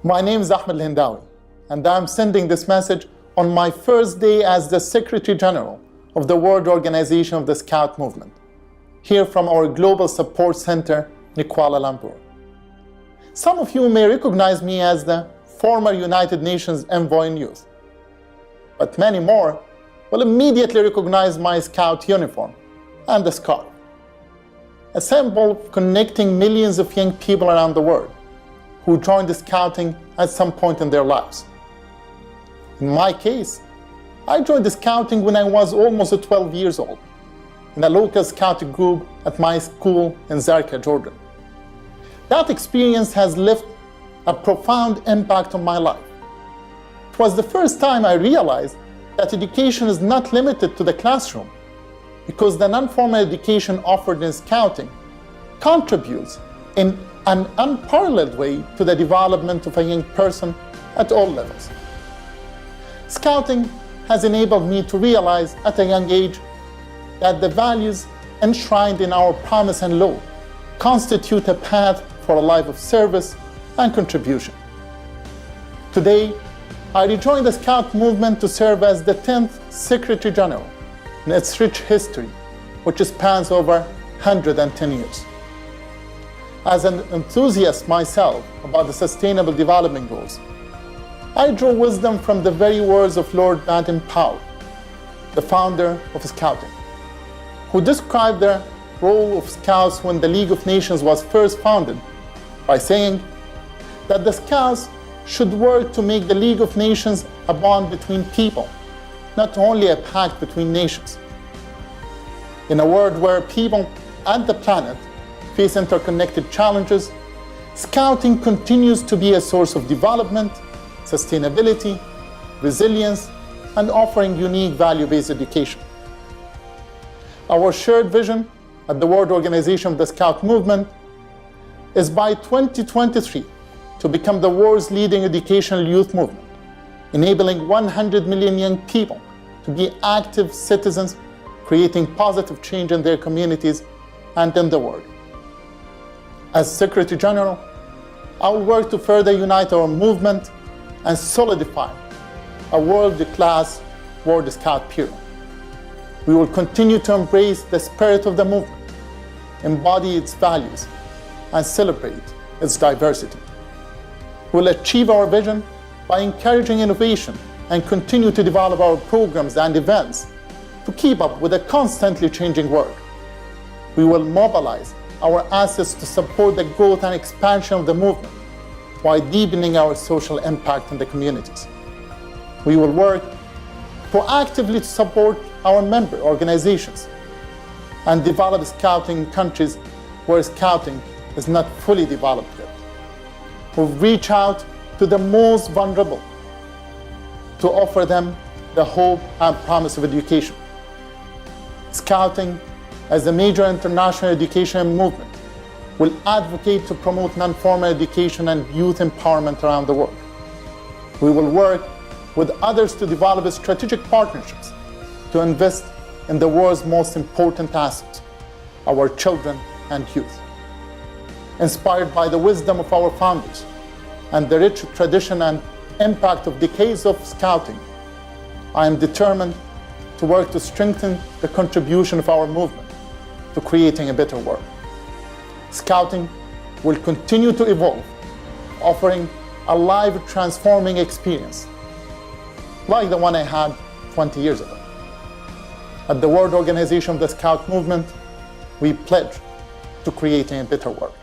My name is Ahmed Hindawi, and I'm sending this message on my first day as the Secretary General of the World Organization of the Scout Movement, here from our Global Support Center in Kuala Lumpur. Some of you may recognize me as the former United Nations Envoy in Youth, but many more will immediately recognize my Scout uniform and the scarf, a symbol connecting millions of young people around the world who joined the Scouting at some point in their lives. In my case, I joined the Scouting when I was almost 12 years old, in a local Scouting group at my school in Zarqa, Jordan. That experience has left a profound impact on my life. It was the first time I realized that education is not limited to the classroom, because the non-formal education offered in Scouting contributes in an unparalleled way to the development of a young person at all levels. Scouting has enabled me to realize at a young age that the values enshrined in our promise and law constitute a path for a life of service and contribution. Today, I rejoin the Scout movement to serve as the 10th Secretary General in its rich history, which spans over 110 years. As an enthusiast myself about the Sustainable Development Goals, I draw wisdom from the very words of Lord Baden-Powell, the founder of Scouting, who described the role of Scouts when the League of Nations was first founded by saying that the Scouts should work to make the League of Nations a bond between people, not only a pact between nations. In a world where people and the planet face interconnected challenges, Scouting continues to be a source of development, sustainability, resilience, and offering unique value-based education. Our shared vision at the World Organization of the Scout Movement is by 2023 to become the world's leading educational youth movement, enabling 100 million young people to be active citizens, creating positive change in their communities and in the world. As Secretary General, I will work to further unite our movement and solidify a world-class World Scout period. We will continue to embrace the spirit of the movement, embody its values, and celebrate its diversity. We'll achieve our vision by encouraging innovation and continue to develop our programs and events to keep up with a constantly changing world. We will mobilize our assets to support the growth and expansion of the movement while deepening our social impact in the communities. We will work proactively to support our member organizations and develop Scouting in countries where Scouting is not fully developed yet. We'll reach out to the most vulnerable to offer them the hope and promise of education. Scouting, as a major international education movement, will advocate to promote non-formal education and youth empowerment around the world. We will work with others to develop strategic partnerships to invest in the world's most important assets, our children and youth. Inspired by the wisdom of our founders and the rich tradition and impact of decades of Scouting, I am determined to work to strengthen the contribution of our movement to creating a better world. Scouting will continue to evolve, offering a live, transforming experience like the one I had 20 years ago. At the World Organization of the Scout Movement, we pledge to creating a better world.